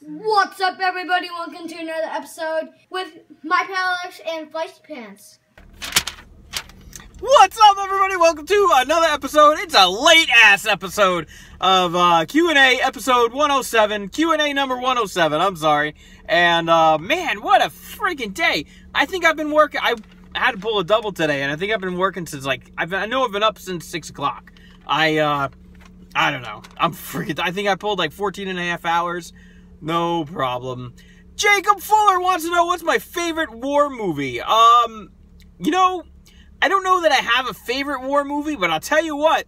What's up, everybody? Welcome to another episode with my pal Alex and Feisty Pants. What's up, everybody? Welcome to another episode. It's a late-ass episode of Q&A, episode 107, Q&A number 107, I'm sorry. And, man, what a freaking day. I think I've been working, I had to pull a double today, and I think I've been working since, I know I've been up since 6 o'clock. I don't know. I think I pulled like 14 and a half hours. No problem. Jacob Fuller wants to know what's my favorite war movie. You know, I don't know that I have a favorite war movie, but I'll tell you what.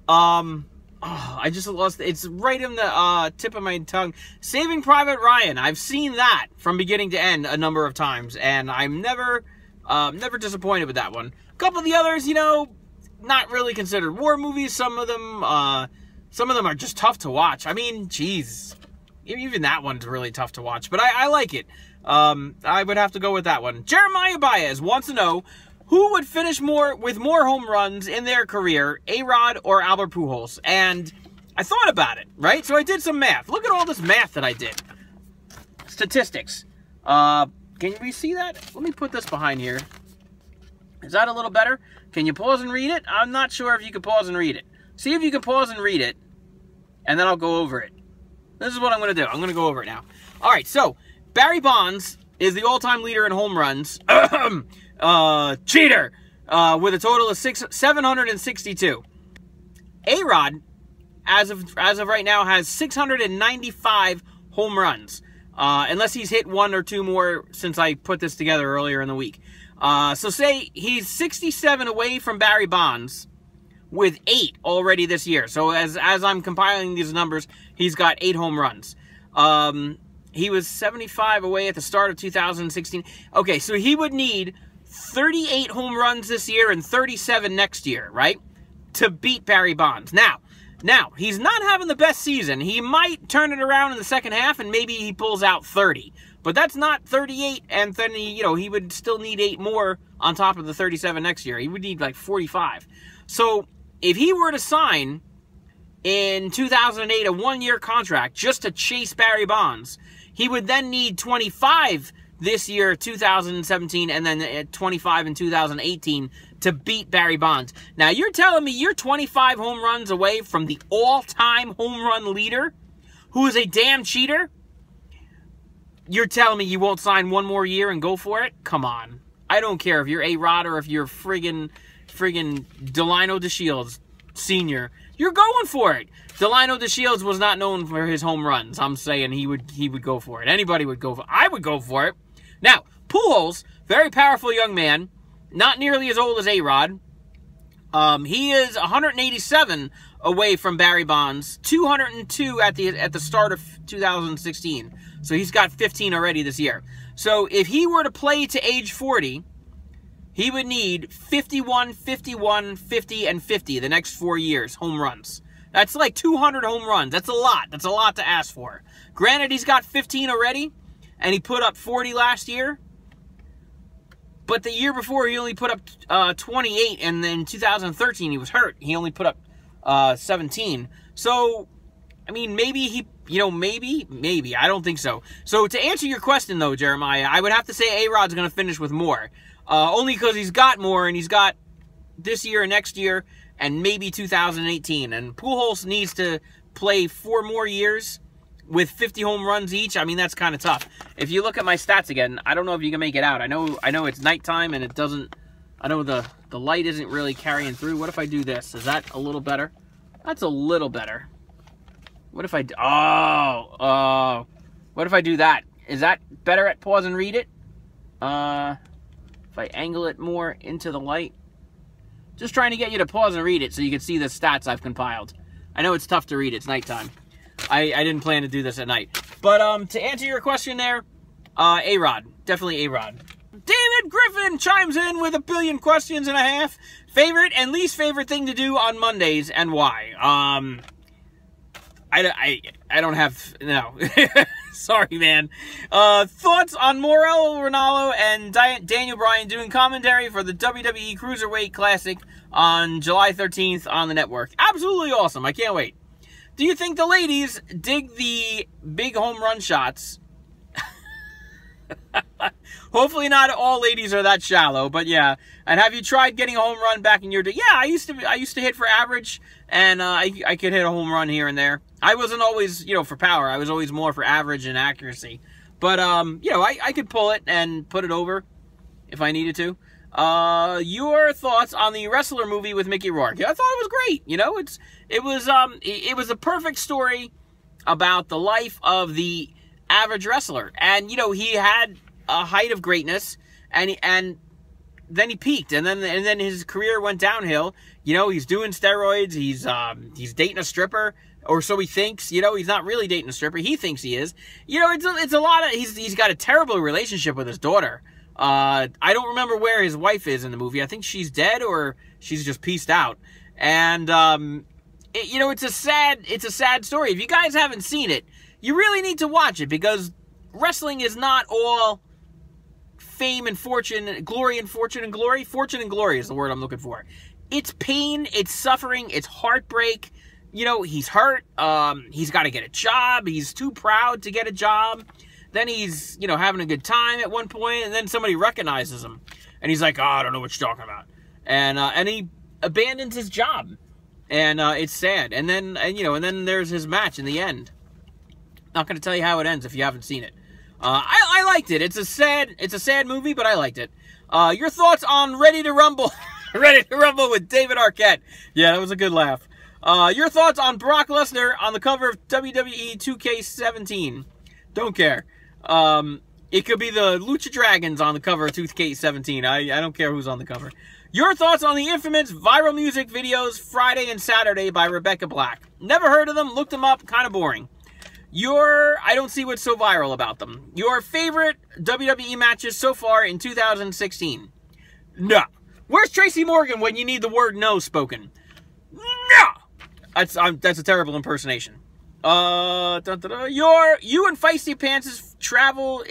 I just lost. It's right in the tip of my tongue. Saving Private Ryan. I've seen that from beginning to end a number of times, and I'm never disappointed with that one. A couple of the others, you know, not really considered war movies. Some of them are just tough to watch. I mean, geez. Even that one's really tough to watch, but I like it. I would have to go with that one. Jeremiah Baez wants to know who would finish with more home runs in their career, A-Rod or Albert Pujols. And I thought about it, right? So I did some math. Look at all this math that I did. Statistics. Can we see that? Let me put this behind here. Is that a little better? Can you pause and read it? I'm not sure if you can pause and read it. See if you can pause and read it, and then I'll go over it. This is what I'm going to do. I'm going to go over it now. All right, so Barry Bonds is the all-time leader in home runs. Cheater! With a total of 762. A-Rod, as of right now, has 695 home runs. Unless he's hit one or two more since I put this together earlier in the week. So say he's 67 away from Barry Bonds, with 8 already this year. So as I'm compiling these numbers, he's got 8 home runs. He was 75 away at the start of 2016. Okay, so he would need 38 home runs this year and 37 next year, right? To beat Barry Bonds. Now, he's not having the best season. He might turn it around in the second half and maybe he pulls out 30. But that's not 38, and then he would still need 8 more on top of the 37 next year. He would need like 45. So if he were to sign in 2008 a one-year contract just to chase Barry Bonds, he would then need 25 this year, 2017, and then 25 in 2018 to beat Barry Bonds. Now, you're telling me you're 25 home runs away from the all-time home run leader, who is a damn cheater? You're telling me you won't sign one more year and go for it? Come on. I don't care if you're A-Rod or if you're friggin' Delino DeShields Sr. You're going for it. Delino DeShields was not known for his home runs. I'm saying he would go for it. Anybody would go for it. I would go for it. Now, Pujols, very powerful young man, not nearly as old as A-Rod. He is 187 away from Barry Bonds, 202 at the start of 2016. So he's got 15 already this year. So if he were to play to age 40, he would need 51, 51, 50, and 50 the next 4 years, home runs. That's like 200 home runs. That's a lot. That's a lot to ask for. Granted, he's got 15 already, and he put up 40 last year. But the year before, he only put up 28, and then 2013, he was hurt. He only put up 17. So, I mean, maybe maybe. I don't think so. So, to answer your question, though, Jeremiah, I would have to say A-Rod's going to finish with more. Only because he's got more, and he's got this year and next year, and maybe 2018. And Pujols needs to play 4 more years with 50 home runs each. I mean, that's kind of tough. If you look at my stats again, I don't know if you can make it out. I know it's nighttime, and it doesn't. I know the light isn't really carrying through. What if I do this? Is that a little better? That's a little better. What if I? What if I do that? Is that better at pause and read it? If I angle it more into the light. Just trying to get you to pause and read it so you can see the stats I've compiled. I know it's tough to read. It's nighttime. I didn't plan to do this at night. But to answer your question there, A-Rod. Definitely A-Rod. David Griffin chimes in with 1 billion questions and a half. Favorite and least favorite thing to do on Mondays and why? I don't have... No. Sorry, man. Thoughts on Morel Ronaldo and Daniel Bryan doing commentary for the WWE Cruiserweight Classic on July 13th on the network. Absolutely awesome. I can't wait. Do you think the ladies dig the big home run shots? Hopefully not all ladies are that shallow, but yeah. And have you tried getting a home run back in your day? Yeah, I used to hit for average, and I could hit a home run here and there. I wasn't always, for power. I was always more for average and accuracy. But, I could pull it and put it over if I needed to. Your thoughts on the Wrestler movie with Mickey Rourke? Yeah, I thought it was great. It was a perfect story about the life of the average wrestler. And, he had a height of greatness, and then he peaked, and then his career went downhill. He's doing steroids, he's dating a stripper, or so he thinks. He's not really dating a stripper, he thinks he is. It's a lot of, he's got a terrible relationship with his daughter. I don't remember where his wife is in the movie. I think she's dead, or she's just pieced out. And it's a sad story. If you guys haven't seen it, you really need to watch it, because wrestling is not all fame and fortune, glory and fortune and glory. Fortune and glory is the word I'm looking for. It's pain, it's suffering, it's heartbreak. He's hurt. He's got to get a job. He's too proud to get a job. Then he's, having a good time at one point, and then somebody recognizes him, and he's like, "Oh, I don't know what you're talking about," and he abandons his job, and it's sad. And then there's his match in the end. Not going to tell you how it ends if you haven't seen it. I liked it. It's a sad movie, but I liked it. Your thoughts on Ready to Rumble? Ready to Rumble with David Arquette. Yeah, that was a good laugh. Your thoughts on Brock Lesnar on the cover of WWE 2K17? Don't care. It could be the Lucha Dragons on the cover of 2K17. I don't care who's on the cover. Your thoughts on the infamous viral music videos Friday and Saturday by Rebecca Black? Never heard of them. Looked them up. Kind of boring. I don't see what's so viral about them. Your favorite WWE matches so far in 2016? No. Where's Tracy Morgan when you need the word no spoken? No. That's a terrible impersonation. You and Feisty Pants travel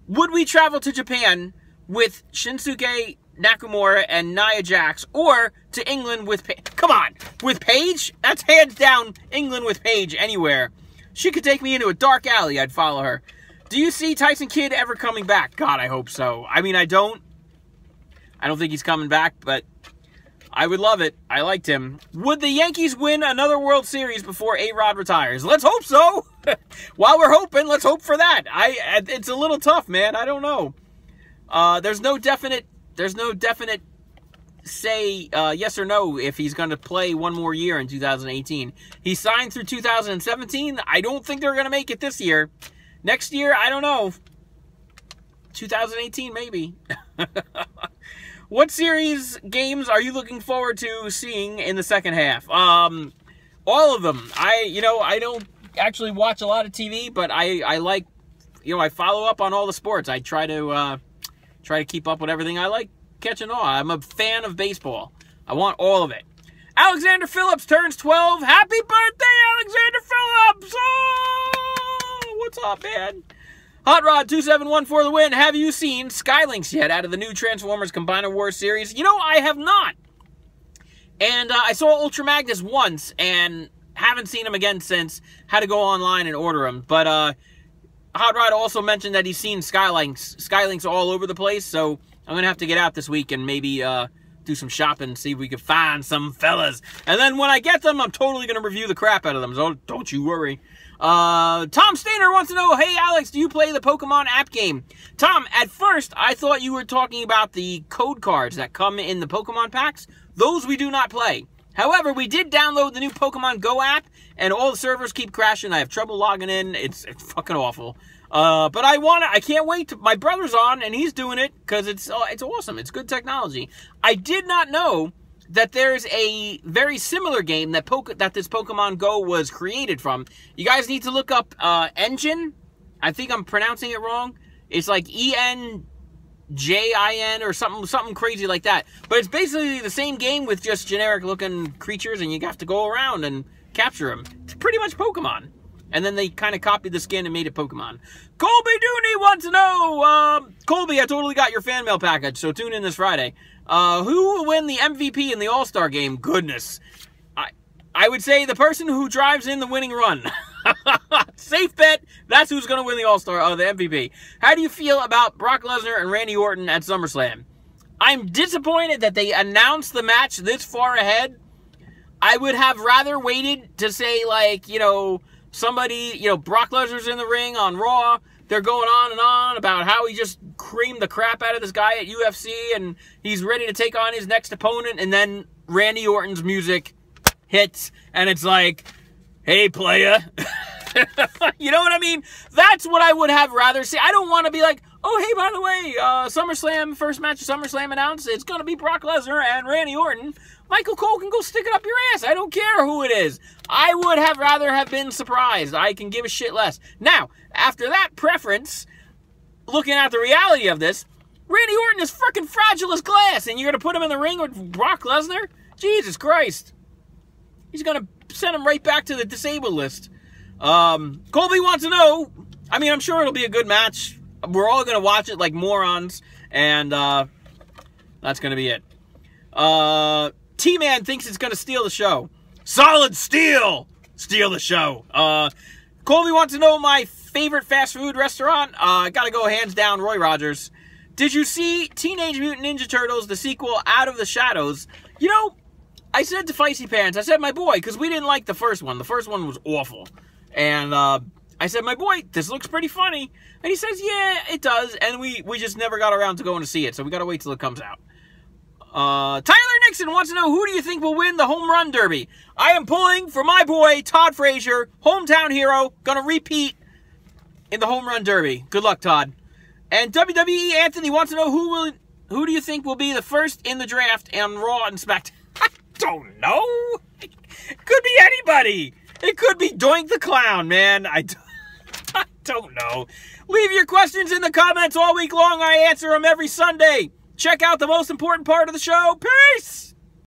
would we travel to Japan with Shinsuke Nakamura and Nia Jax, or to England with come on, with Paige? That's hands down England with Paige anywhere. She could take me into a dark alley, I'd follow her. Do you see Tyson Kidd ever coming back? God, I hope so. I mean, I don't think he's coming back, but I would love it. I liked him. Would the Yankees win another World Series before A-Rod retires? Let's hope so. While we're hoping, let's hope for that. It's a little tough, man. I don't know. There's no definite say yes or no if he's going to play one more year in 2018. He signed through 2017. I don't think they're going to make it this year. Next year, I don't know. 2018, maybe. What series games are you looking forward to seeing in the second half? All of them. I don't actually watch a lot of TV, but I like, I follow up on all the sports. I try to keep up with everything I like. Catching on. I'm a fan of baseball. I want all of it. Alexander Phillips turns 12. Happy birthday, Alexander Phillips! Oh, what's up, man? Hot Rod 271 for the win. Have you seen Skylinks yet out of the new Transformers Combiner Wars series? I have not. And I saw Ultra Magnus once and haven't seen him again since. Had to go online and order him. But Hot Rod also mentioned that he's seen Skylinks all over the place, so I'm going to have to get out this week and maybe do some shopping, see if we can find some fellas. And then when I get them, I'm totally going to review the crap out of them, so don't you worry. Tom Stainer wants to know, hey, Alex, do you play the Pokemon app game? Tom, at first, I thought you were talking about the code cards that come in the Pokemon packs. Those we do not play. However, we did download the new Pokemon Go app, and all the servers keep crashing. I have trouble logging in. It's fucking awful. But I can't wait. My brother's on, and he's doing it because it's awesome. It's good technology. I did not know that there's a very similar game that this Pokemon Go was created from. You guys need to look up Engine. I think I'm pronouncing it wrong. It's like ENJIN or something crazy like that. But it's basically the same game with just generic looking creatures, and you have to go around and capture them. It's pretty much Pokemon. And then they kind of copied the skin and made it Pokemon. Colby Dooney wants to know, Colby, I totally got your fan mail package, so tune in this Friday. Who will win the MVP in the All-Star game? Goodness. I would say the person who drives in the winning run. Safe bet, that's who's going to win the All-Star, the MVP. How do you feel about Brock Lesnar and Randy Orton at SummerSlam? I'm disappointed that they announced the match this far ahead. I would have rather waited to say, like, you know, somebody, you know, Brock Lesnar's in the ring on Raw. They're going on and on about how he just creamed the crap out of this guy at UFC and he's ready to take on his next opponent. And then Randy Orton's music hits and it's like, hey, playa. You know what I mean? That's what I would have rather see. I don't want to be like, oh, hey, by the way, SummerSlam, first match of SummerSlam announced. It's going to be Brock Lesnar and Randy Orton. Michael Cole can go stick it up your ass. I don't care who it is. I would have rather have been surprised. I can give a shit less. Now, after that preference, looking at the reality of this, Randy Orton is freaking fragile as glass, and you're going to put him in the ring with Brock Lesnar? Jesus Christ. He's going to send him right back to the disabled list. Colby wants to know, I mean, I'm sure it'll be a good match. We're all going to watch it like morons, and that's going to be it. T-Man thinks it's going to steal the show. Solid steel! Steal the show. Colby wants to know my favorite fast food restaurant. I got to go hands down Roy Rogers. Did you see Teenage Mutant Ninja Turtles, the sequel, Out of the Shadows? You know, I said to Feisty Pants, I said, my boy, because we didn't like the first one. The first one was awful. And I said, my boy, this looks pretty funny. And he says, yeah, it does. And we just never got around to going to see it. So we got to wait till it comes out. Tyler Nixon wants to know, who do you think will win the home run derby? I am pulling for my boy, Todd Frazier, hometown hero. Gonna repeat in the home run derby. Good luck, Todd. And WWE Anthony wants to know, who do you think will be the first in the draft on Raw and SmackDown? I don't know. It could be anybody. It could be Doink the Clown, man. I don't know. Leave your questions in the comments all week long. I answer them every Sunday. Check out the most important part of the show. Peace!